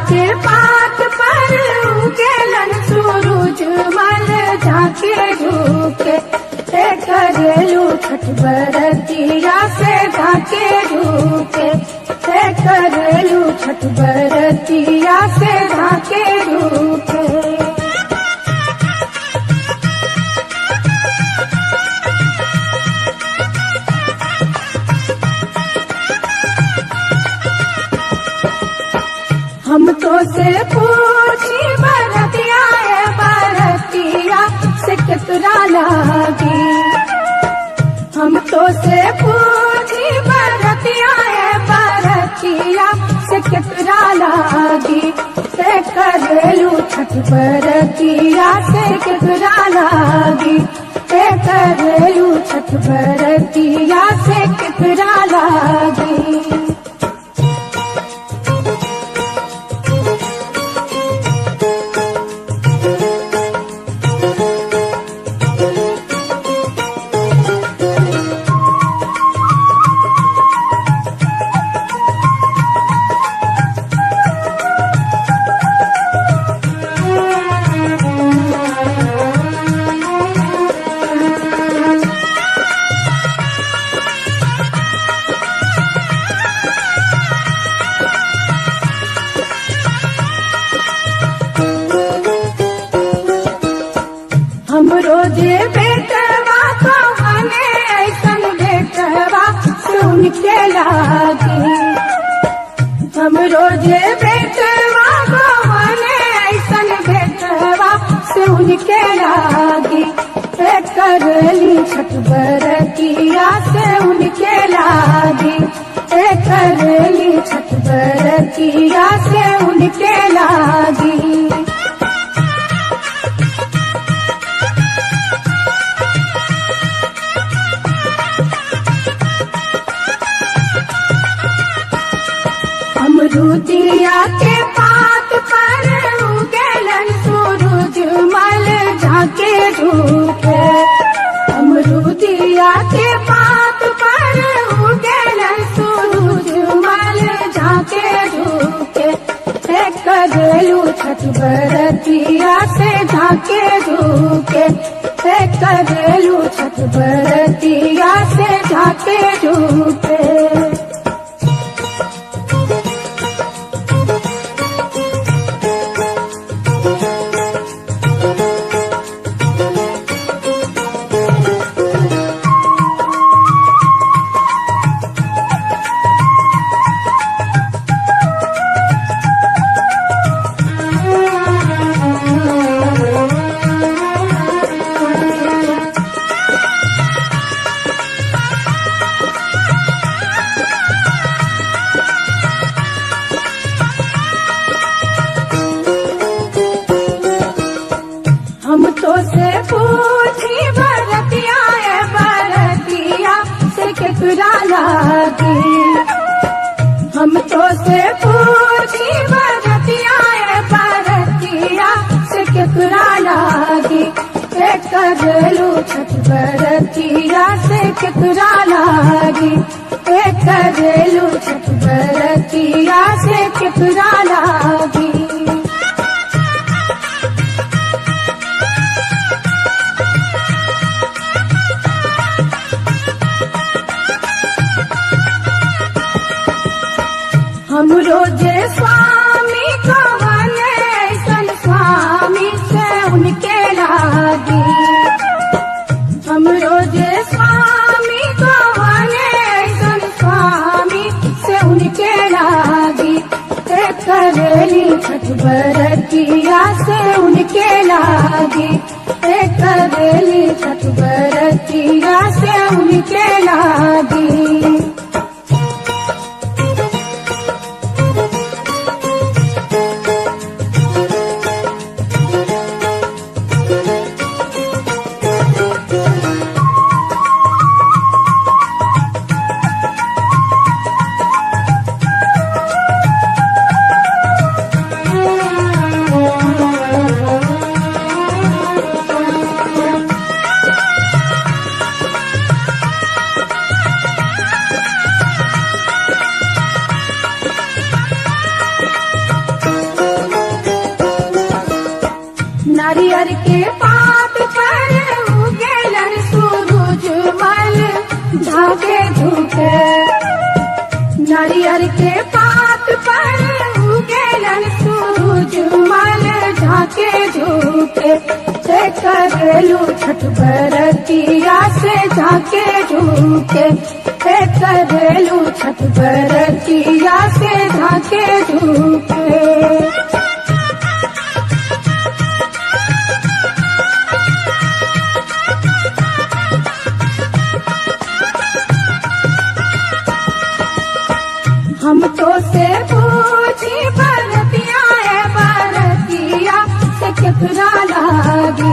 के पात पर उगेलन सूरज मल झाके झुके करेलू छठ बरतिया से झाके झुके करेलू छठ बरतिया से झाके झुके। हम तो से पूछी बरतिया है बरतिया से कितना लागी। हम तो से पूछी बरतिया है बरतिया से कितना लागी से करेलू छठ बरतिया से कितना लागी से करेलू छठ बरतिया से कितना लागी। हम रोजे बेटवा तो हमें ऐसन बेटवा सुन के लागी। हम रोजे बेटवा तो हमें ऐसन बेटवा सुन के लागी करेली छठ बरतिया से उनके लागी करेली छठ बरतिया से उनके लागी। अमरूदिया के पात पर उगेलन सूरज मल झाके झुके। अमरूदिया के पात पर उगेलन सूरज मल झाके झुके करेलू छठ बरतिया से झाके झुके करेलू छठ बरतिया से झाके झुके। हम तो से पूछी बरतिया है बरतिया से कितना लागी। हम तो से पूछी बरतिया है बरतिया से कितना लागी करेलू छठ बरतिया से कितना लागी करेलू छठ बरतिया से कितना लागी। हम रोजे स्वामी कहने ऐसन स्वामी से उनके लागी। हम रोजे स्वामी कहने ऐसन स्वामी से उनके लागी करेली छठ बरतिया से उनके लागी करेली छठ बरतिया से उनके लागी। नारियर के पात पर उगेलन सूरज मल झाके झुके। नारियर के पात पर उगेलन सूरज मल झाके झुके। से करेलू छठ बरतिया से झाके झुके। से करेलू छठ बरतिया से झाके झुके। हम तो से पूछी बरतिया है बरतिया से केकरा लागी।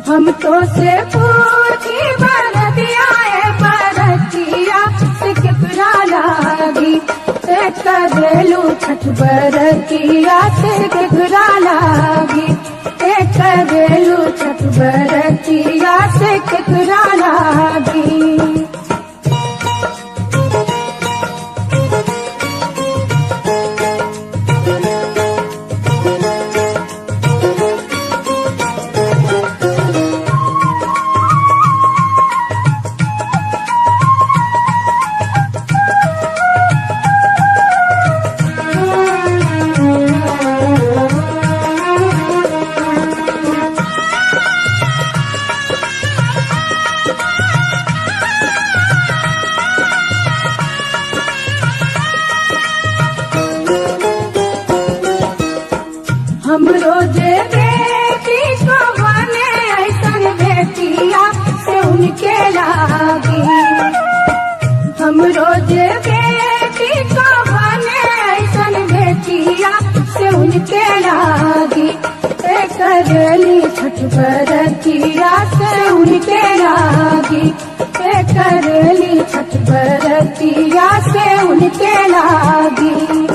हम तो से पूछी बरतिया है बरतिया से केकरा लागी। से करेलू छठ बरतिया से केकरा लागी। से करेलू छठ बरतिया से केकरा लागी। हम रोजे बेटी को बने ऐसन बेटिया से उनके लागी। हम रोजे बेटी को बने ऐसन बेटिया से उनके लागी। से करेली छठ बरतिया से उनके लागी। से करेली छठ बरतिया से उनके लागी।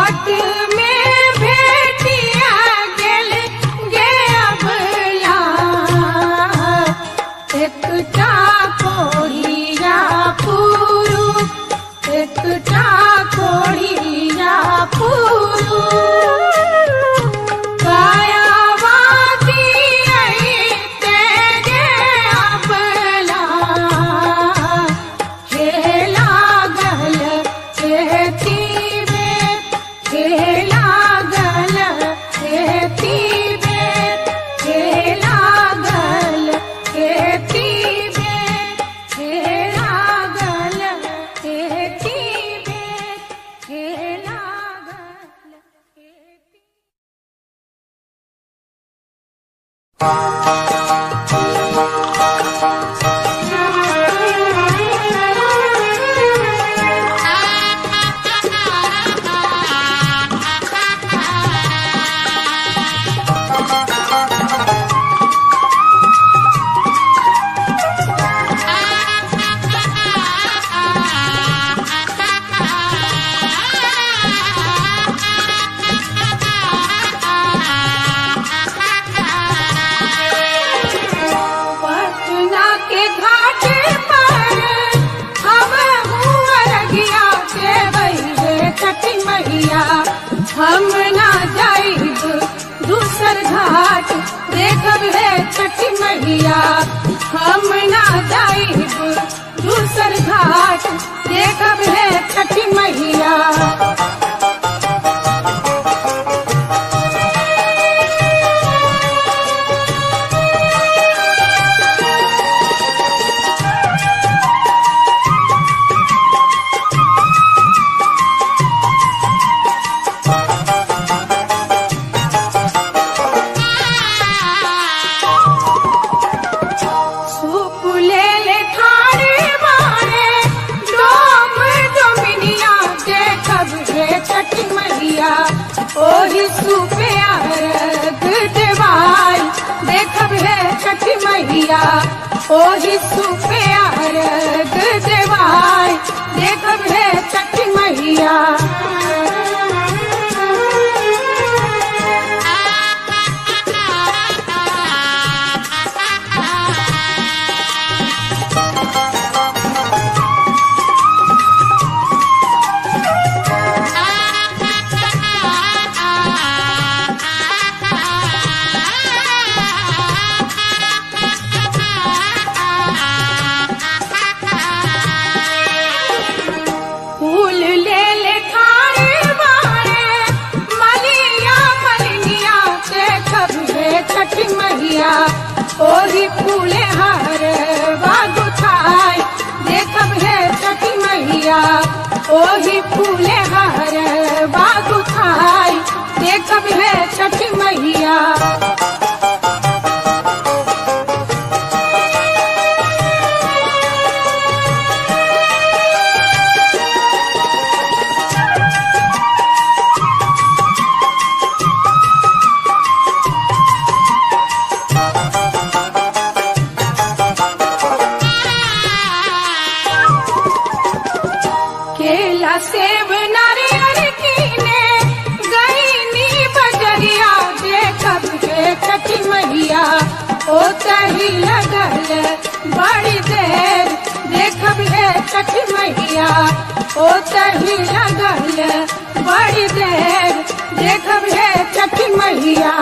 घाट में भेटिया गेल गे अबला एकटा कोढ़िया पुरु एकटा कोढ़िया पुरु कायावादी अइते गे अबला खेला गल खेती में खेला गल खेती में खेला गल खेती में खेला गल खेती में खेला गल खेती। पटना के घाट पर हम हुअरगिया देवई रे छठी मैया हम ना जाइब दूसर घाट देखब रे छठी मैया हम ना जाइब दूसर घाट देखब रे छठी मैया। सूप ले ले थारी मारे डोम डोमिनिया देखब रे छठी मैया ओही सूपे अर्घ देवाई देखब रे छठी मैया ओही सूपे अर्घ देवाई देखब रे छठी मैया। फूल ले ले थारी मारे मलिया मलिनिया देखब रे छठी मैया ओही फूले हर बागुथाई देखब रे छठी मैया ओही फूले हर बागुथाई देखब रे छठी मैया। केला सेब नारियल कीने गईनी बजरिया देखब रे छठी मैया ओ तही लगल बड़ी देर देखब रे छठी मैया ओ तही लगल बड़ी देर देखब रे छठी मैया।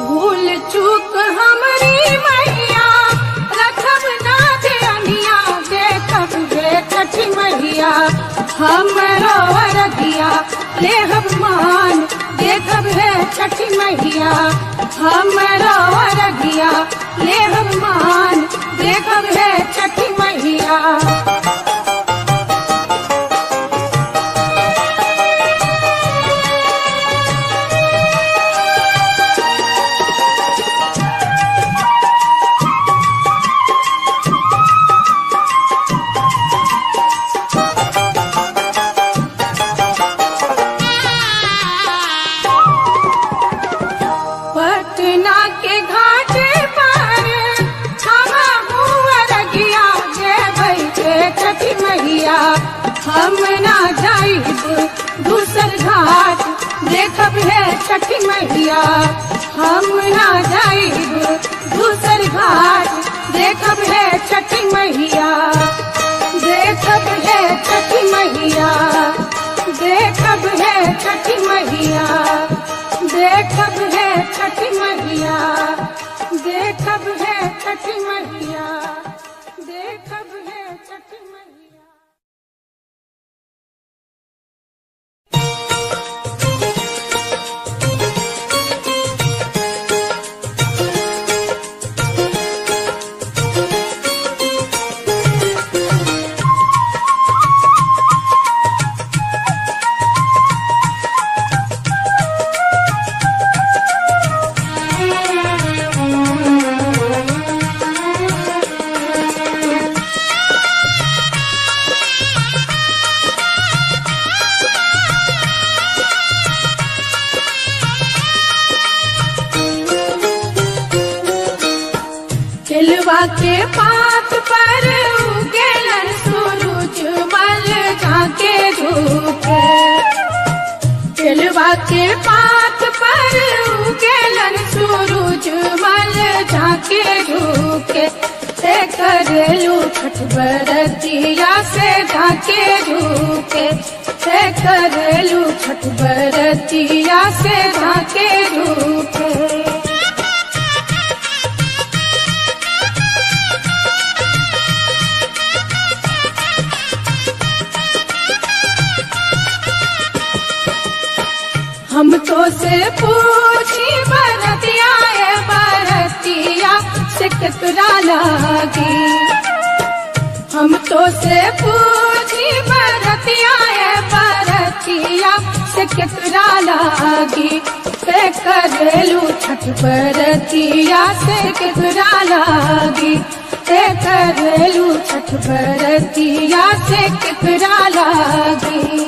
भूल चूक हमरी मैया रखब ना ध्यानिया देखब रे छठी मैया हमरो अरगिया लेहब मान देखब रे छठी मैया हमरो अरगिया लेहब मान देखब रे छठी मैया। हम ना जाइब दूसर घाट देखब है छठी मैया। हम ना जाइब दूसर घाट देखब है छठी मैया। देखब है छठी मैया, देखब है छठी मैया, देखब है छठी मैया, देखब है छठी मैया, देखब है छठी मैया। केलवा के पात पर उगेलन सूरज मल झाके झुके। केलवा के पात पर उगेलन सूरज मल झाके झुके। से करेलू छठ बरतिया से झाके झुके। से करेलू छठ बरतिया से झाके झुके। हम तो से पूछी बरतिया है बरतिया से कितना लागी। हम तो से पूछी बरतिया है बरतिया से कितना लागी। से करेलू छठ बरतिया से कितना लागी। से करेलू छठ बरतिया से कितना लागी।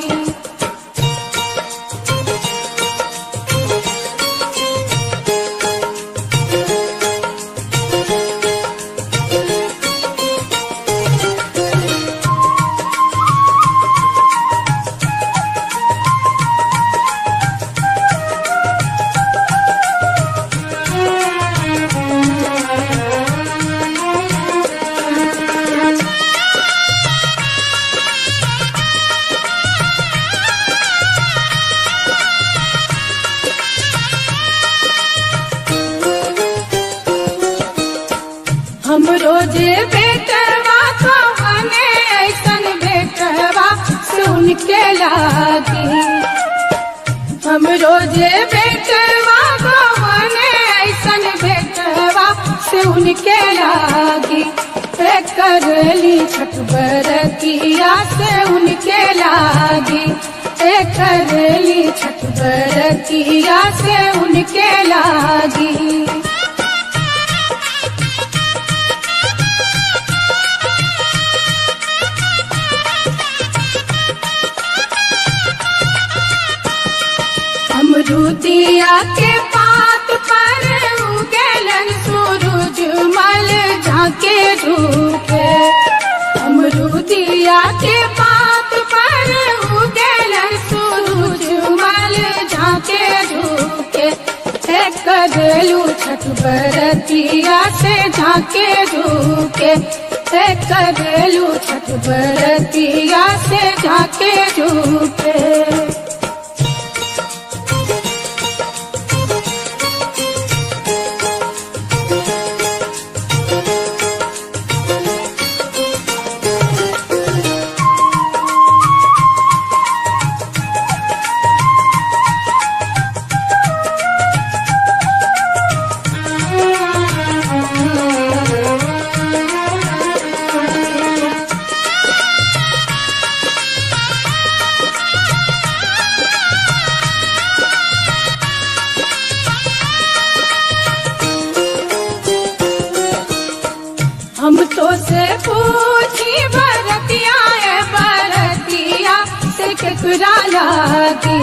हम रोजे बेटवा तो हने ऐसन बेटवा सुन के लागी। हम रोजे बेटवा तो हने ऐसन बेटवा सुन के लागी। से करली छठ बरतिया से उनके लागी। से करली छठ बरतिया से उनके लागी। अमरूदिया के पात पर उगेलन सूरज मल झाके झुके। अमरूदिया के पात पर उगेलन सूरज मल झाके झुके। से करेलू छठ बरतिया से झाके झुके। से करेलू छठ बरतिया से झाके झुके। हम तो से पूछी बरतिया है बरतिया से केकरा लागी।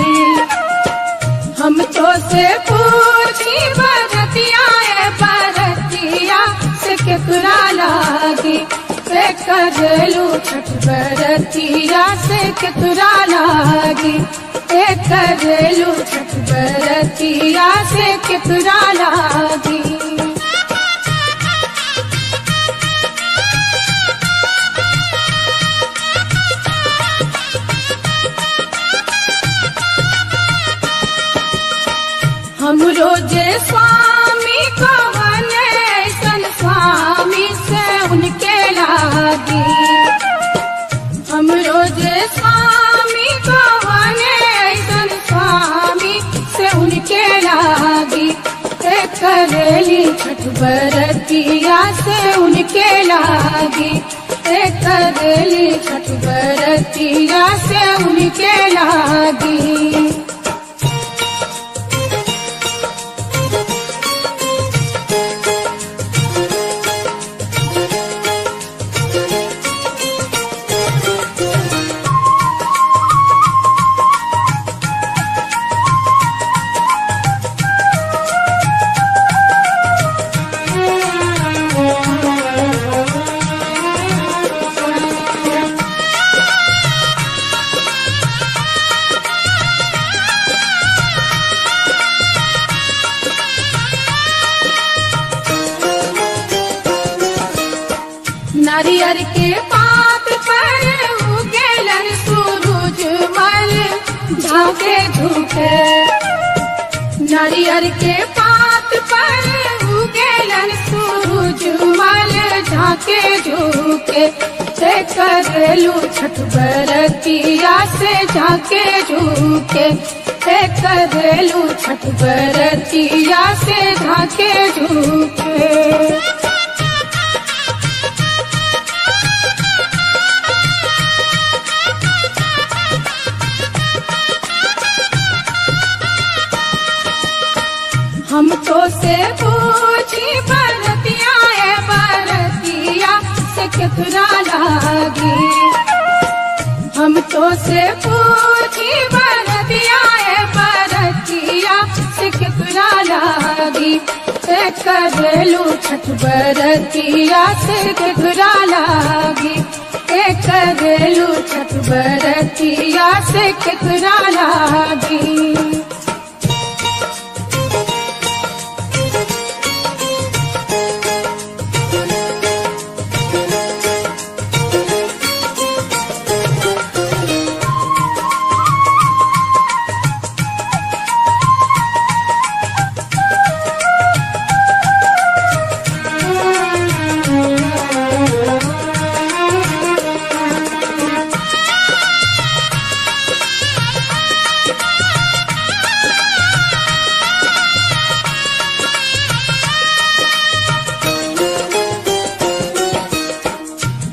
हम तो से पूछी बरतिया है बरतिया से केकरा लागी। से करेलू छठ बरतिया से केकरा लागी करेलू छठ बरतिया से केकरा लागी। हमरो जे स्वामी कवन ऐसन स्वामी से उनके लागी हमरो जे स्वामी कवन ऐसन स्वामी से उनके लागी करेली छठ बरतिया से उनके लागी करेली छठ बरतिया से उनके लागी। नारियर के पात पर उगेलन सूरज मल झाके झुके नारियर के पात पर उगेलन सूरज मल झाके झुके करेलू छठ बरतिया से झाके झुके करेलू छठ बरतिया से झाके झुके। हम तो से पूछी बरतिया बरतिया से केकरा लागी हम तो से पूछी बरतिया बरतिया से केकरा लागी करेलू छठ बरतिया से केकरा लागी करेलू छठ बरतिया से केकरा लागी।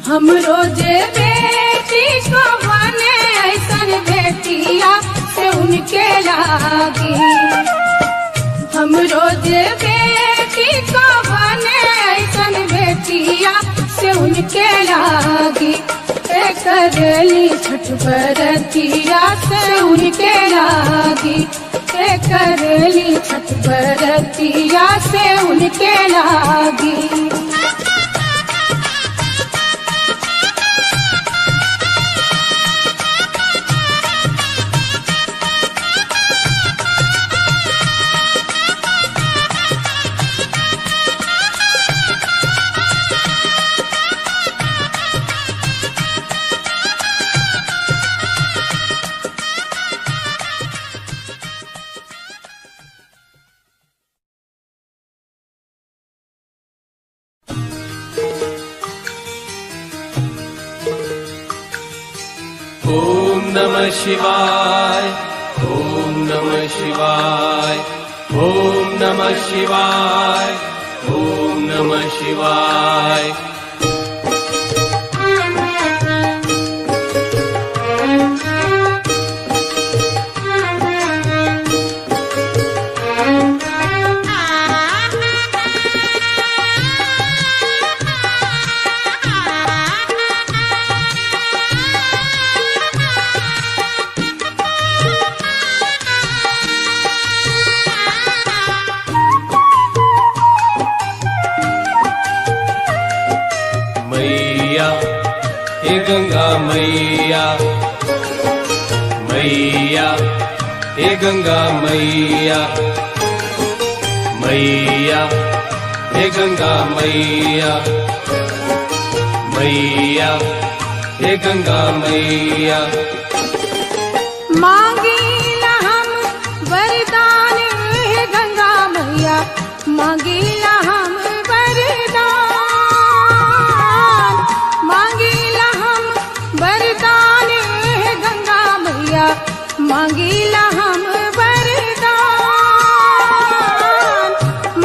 हमरो जे बेटी को बने ऐसन बेटिया से उनके लागी हमरो जे बेटी को बने ऐसन बेटिया से उनके लागी करेली छठ बरतिया से उनके लागी करेली छठ बरतिया से उनके लागी। ओम नमः शिवाय ओम नमः शिवाय ओम नमः शिवाय ओम नमः शिवाय। गंगा मैया मैया, हे गंगा मैया मैया, हे गंगा मैया मैया, हे गंगा मैया। मांगीला हम वरदान हे गंगा मैया, मांगीला हम वरदान, मांगीला हम वरदान हे गंगा मैया, मांगीला हम वरदान,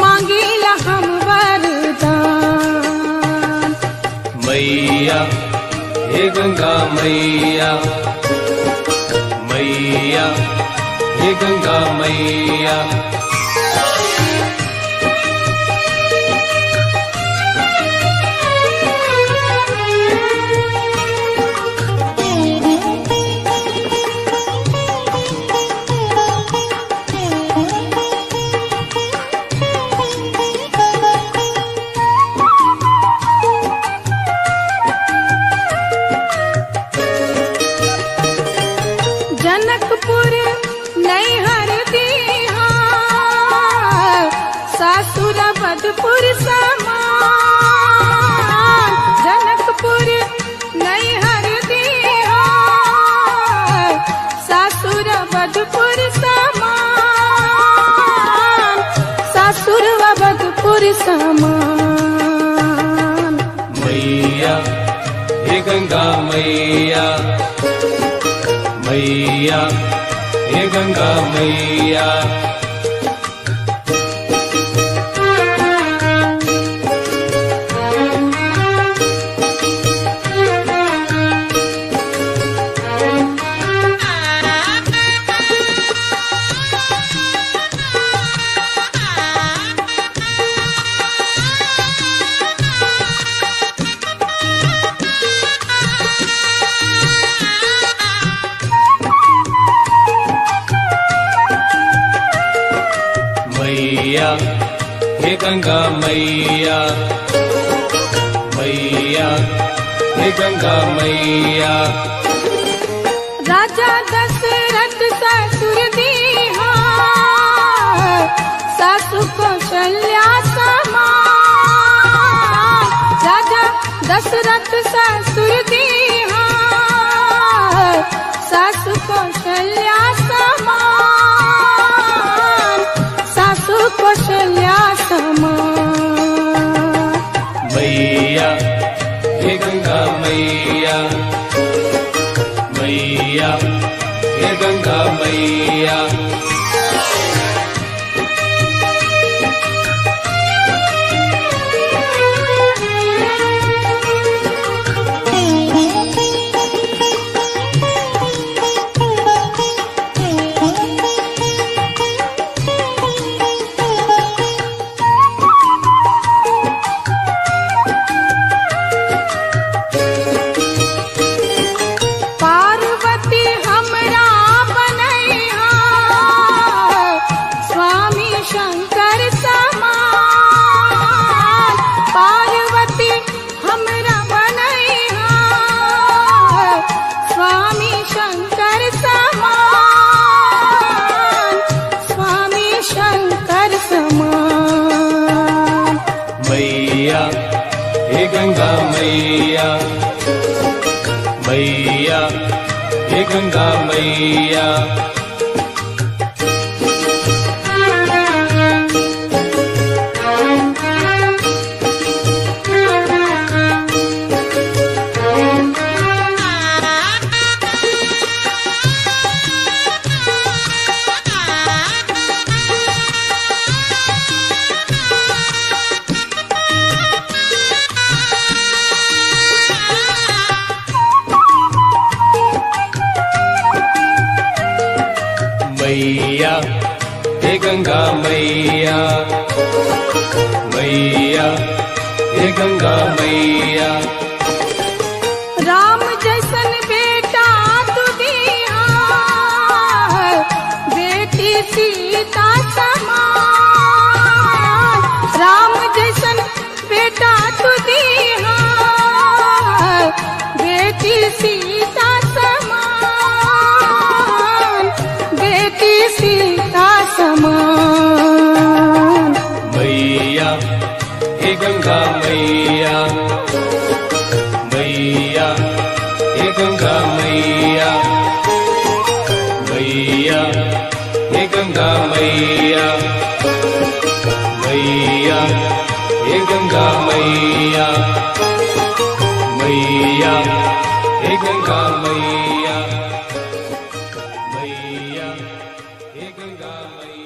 मांगीला हम वरदान। मैया, हे गंगा मैया मैया, हे गंगा मैया। जनकपुर नैहर दीहा, सासुर बधपुर समान। जनकपुर नैहर दीहा, सासुर बधपुर समान, सासुर बधपुर समान। मैया, हे गंगा मैया मैया, हे गंगा मैया। मैया, हे गंगा मैया मैया, हे गंगा मैया। राजा दशरथ ससुर दीहा, सासु कौशल्या समान। राजा दशरथ ससुर दीहा, सासु कौशल्या समान, सासु कौशल्या समान। मैया, हे गंगा मैया मैया, हे गंगा मैया। पार्वती हमरा बनैहा, स्वामी शंकर समान। पार्वती हमरा बनैहा, स्वामी शंकर समान, स्वामी शंकर समान। मैया, हे गंगा मैया मैया, हे गंगा मैया। मैया, हे गंगा मैया मैया, हे गंगा मैया। राम जैसन बेटा तू दीहा, बेटी सीता समान। राम जैसन बेटा तू दीहा, बेटी सीता समान, बेटी सीता समान। मैया हे गंगा मैया, मैया हे गंगा मैया, मैया हे गंगा मैया, मैया हे गंगा मैया, मैया हे गंगा मैया, मैया हे गंगा मैया।